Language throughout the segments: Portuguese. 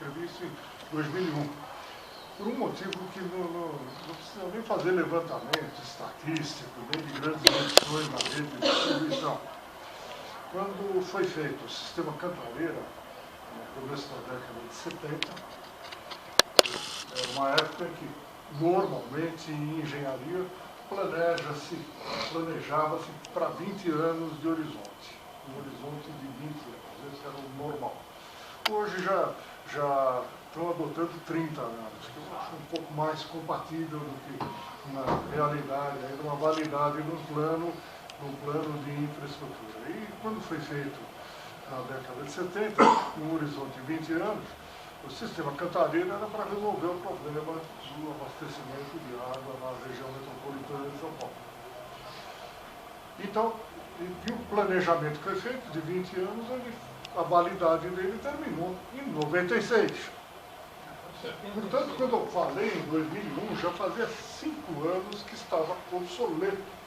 previsto em 2001. Por um motivo que não precisa nem fazer levantamento estatístico, nem de grandes medições na rede de distribuição. Quando foi feito o sistema Cantareira, no começo da década de 70, era uma época em que, normalmente, em engenharia, planejava-se para 20 anos de horizonte. Um horizonte de 20 anos, esse era o normal. Hoje já estão adotando 30 anos, que eu acho um pouco mais compatível do que na realidade, ainda uma validade num plano de infraestrutura. E quando foi feito na década de 70, um horizonte de 20 anos, o sistema Cantareira era para resolver o problema do abastecimento de água na região metropolitana de São Paulo. Então, e o planejamento que foi feito de 20 anos, a validade dele terminou em 96. Portanto, quando eu falei em 2001, já fazia 5 anos que estava obsoleto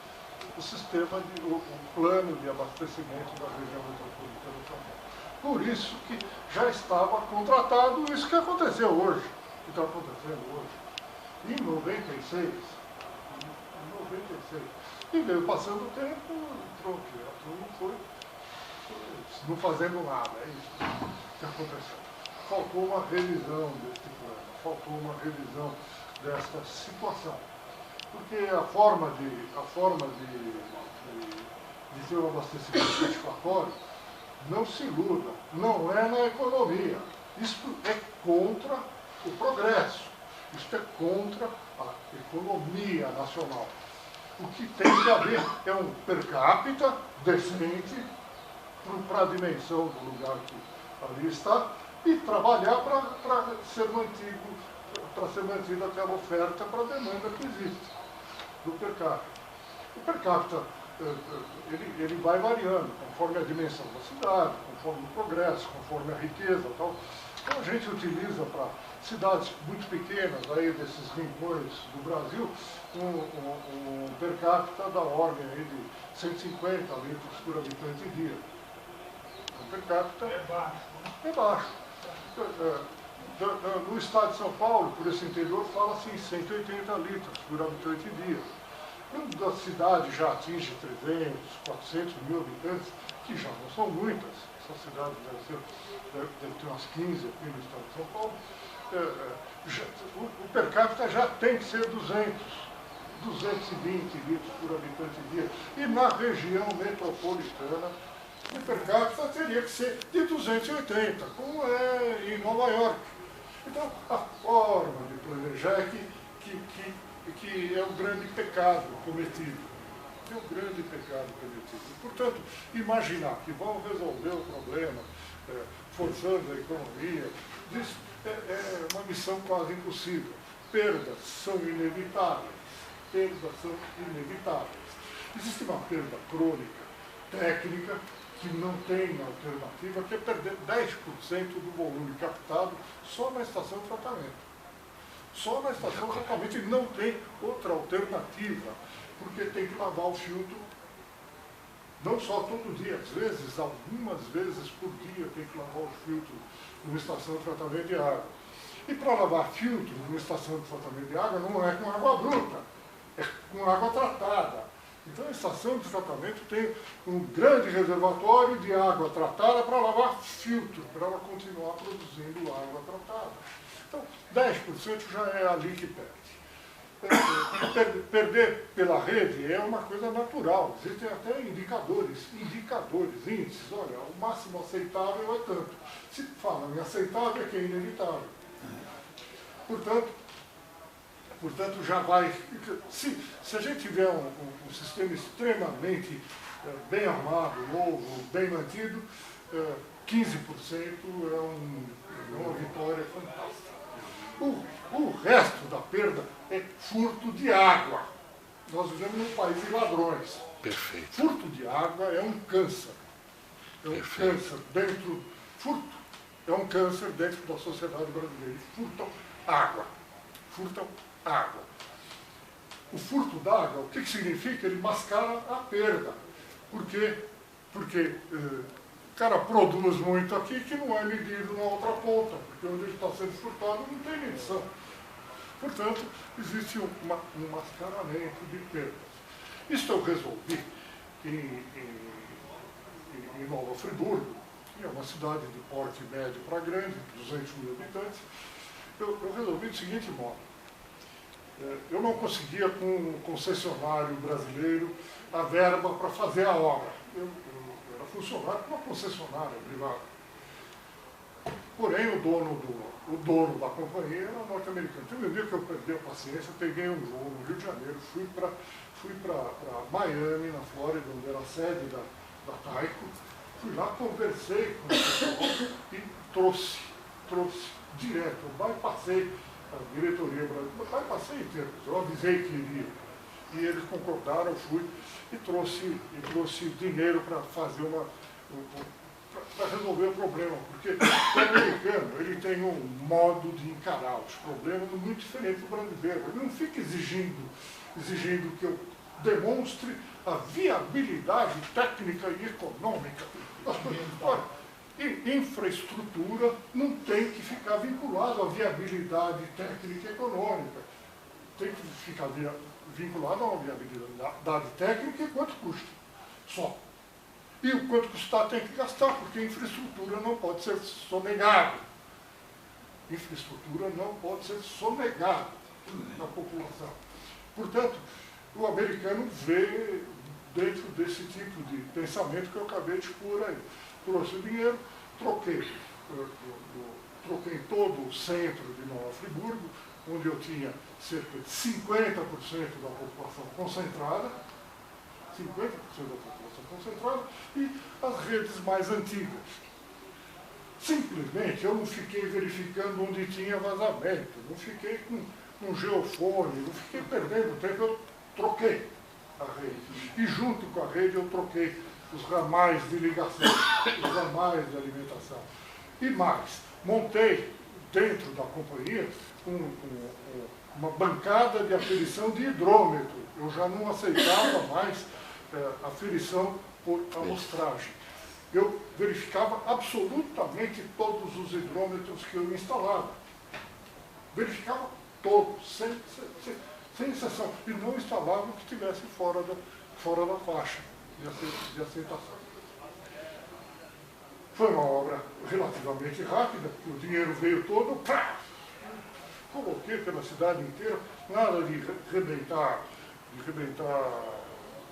o plano de abastecimento da região metropolitana de São Paulo. Por isso que já estava contratado isso que aconteceu hoje, que está acontecendo hoje. Em 96, e veio passando o tempo, pronto, a turma foi não fazendo nada, é isso que aconteceu. Faltou uma revisão deste plano, faltou uma revisão desta situação. Porque a forma de ter um abastecimento satisfatório, não se iluda, não é na economia. Isso é contra o progresso, isso é contra a economia nacional. O que tem que haver é um per capita decente para a dimensão do lugar que ali está e trabalhar para ser mantida aquela oferta para a demanda que existe do per capita. O per capita ele vai variando conforme a dimensão da cidade, conforme o progresso, conforme a riqueza e tal. Então a gente utiliza para cidades muito pequenas, aí desses rincões do Brasil, um per capita da ordem aí de 150 litros por habitante dia. O per capita é baixo. No estado de São Paulo, por esse interior, fala-se em 180 litros por habitante dia. Quando a cidade já atinge 300, 400 mil habitantes, que já não são muitas, essa cidade deve ter umas 15 aqui no estado de São Paulo, o per capita já tem que ser 220 litros por habitante dia. E na região metropolitana, o per capita teria que ser de 280, como é em Nova York. Então, a forma de planejar é que é um grande pecado cometido. É um grande pecado cometido. Portanto, imaginar que vão resolver o problema forçando a economia, isso é uma missão quase impossível. Perdas são inevitáveis. Existe uma perda crônica, técnica, que não tem alternativa, que é perder 10% do volume captado só na estação de tratamento. Só na estação de tratamento, e não tem outra alternativa, porque tem que lavar o filtro, não só todo dia, às vezes, algumas vezes por dia tem que lavar o filtro numa estação de tratamento de água. E para lavar filtro numa estação de tratamento de água não é com água bruta, é com água tratada. Então a estação de tratamento tem um grande reservatório de água tratada para lavar filtro, para ela continuar produzindo água tratada. Então 10% já é ali que perde. Perder pela rede é uma coisa natural. Existem até indicadores, índices. Olha, o máximo aceitável é tanto. Se fala em aceitável é que é inevitável. Portanto, já vai... Se a gente tiver um sistema extremamente bem armado, novo, bem mantido, 15% é uma vitória fantástica. O resto da perda é furto de água. Nós vivemos num país de ladrões. Perfeito. Furto de água é um câncer. É um câncer dentro... Furto é um câncer dentro da sociedade brasileira. Furtam água. O furto d'água, o que significa? Ele mascara a perda. Porque cara produz muito aqui que não é medido na outra ponta, porque onde ele está sendo furtado não tem medição. Portanto, existe um mascaramento de perdas. Isso eu resolvi em Nova Friburgo, que é uma cidade de porte médio para grande, 200 mil habitantes. Eu resolvi do seguinte modo. Eu não conseguia com um concessionário brasileiro a verba para fazer a obra. Eu era funcionário de uma concessionária privada. Porém, o dono da companhia era norte-americano. Teve um dia que eu perdi a paciência, peguei um voo no Rio de Janeiro, fui para Miami, na Flórida, onde era a sede da Tyco. Fui lá, conversei com o pessoal e trouxe direto. Eu bypassei a diretoria brasileira, bypassei inteiro. Eu avisei que iria. E eles concordaram, eu fui e trouxe dinheiro para fazer para resolver o problema, porque o americano ele tem um modo de encarar os problemas muito diferente do brasileiro. Ele não fica exigindo que eu demonstre a viabilidade técnica e econômica das coisas. Olha, infraestrutura não tem que ficar vinculado à viabilidade técnica e econômica. Tem que ficar vinculado a uma viabilidade técnica e quanto custa. Só. E o quanto custar tem que gastar, porque a infraestrutura não pode ser sonegada. Infraestrutura não pode ser sonegada na população. Portanto, o americano vê dentro desse tipo de pensamento que eu acabei de expor aí. Trouxe o dinheiro, troquei todo o centro de Nova Friburgo, onde eu tinha cerca de 50% da população concentrada, 50% da população concentrada, e as redes mais antigas. Simplesmente eu não fiquei verificando onde tinha vazamento, não fiquei com um geofone, não fiquei perdendo tempo, eu troquei a rede. E junto com a rede eu troquei os ramais de ligação, os ramais de alimentação. E mais, montei dentro da companhia uma bancada de aferição de hidrômetro. Eu já não aceitava mais aferição por amostragem. Eu verificava absolutamente todos os hidrômetros que eu instalava. Verificava todos, sem exceção. E não instalava o que estivesse fora da faixa de aceitação. Foi uma obra relativamente rápida, o dinheiro veio todo, coloquei pela cidade inteira, nada de rebentar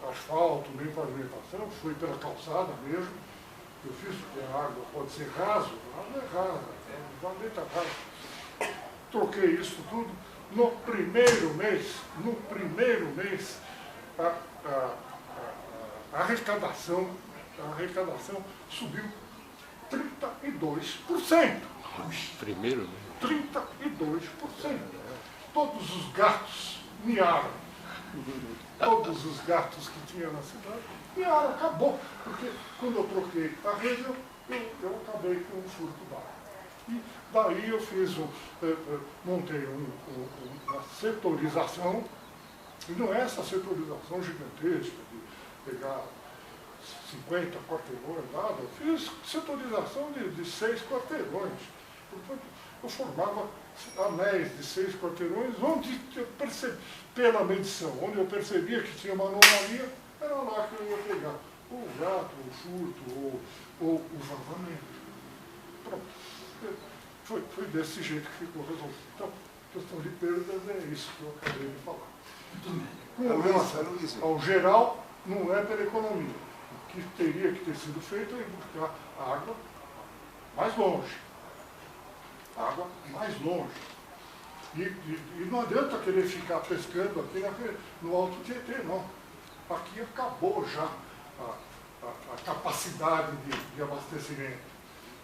asfalto, nem pavimentação, fui pela calçada mesmo. Eu fiz porque a água pode ser raso, a água é rasa, o vazamento é raso. Troquei isso tudo. No primeiro mês, a arrecadação subiu 32%. Primeiro? 32%. Todos os gatos miaram. Todos os gatos que tinha na cidade miaram, acabou. Porque quando eu troquei a rede, eu acabei com um furto d'água. E daí eu montei uma setorização, e não é essa setorização gigantesca de pegar 50 quarteirões, nada. Eu fiz setorização de 6 quarteirões. Portanto, eu formava anéis de 6 quarteirões, onde eu percebi, pela medição, onde eu percebia que tinha uma anomalia, era lá que eu ia pegar o gato, o furto, ou o vazamento. Pronto. Foi desse jeito que ficou resolvido. Então, questão de perdas é isso que eu acabei de falar. Com relação ao geral, não é pela economia. O que teria que ter sido feito é buscar água mais longe. Água mais longe. E não adianta querer ficar pescando aqui no Alto Tietê, não. Aqui acabou já a capacidade de abastecimento.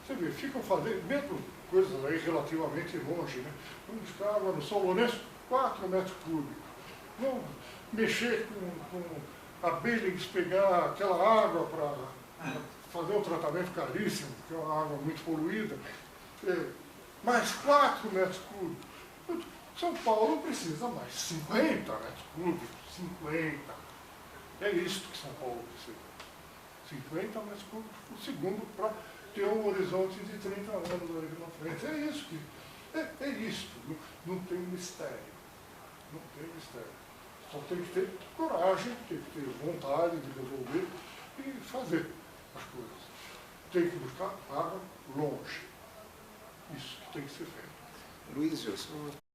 Você vê, ficam fazendo, mesmo coisas aí relativamente longe, né? Vamos buscar água no São Lourenço, 4 metros cúbicos. Vamos mexer com a Billings, pegar aquela água para fazer um tratamento caríssimo, que é uma água muito poluída, mais 4 metros cúbicos. São Paulo precisa mais 50 metros cúbicos, 50. É isso que São Paulo precisa. 50, mas o segundo para ter um horizonte de 30 anos ali na frente. É isso que. É isso. Não tem mistério. Não tem mistério. Só tem que ter coragem, tem que ter vontade de resolver e fazer as coisas. Tem que buscar para longe. Isso que tem que ser feito. Luiz Gilson.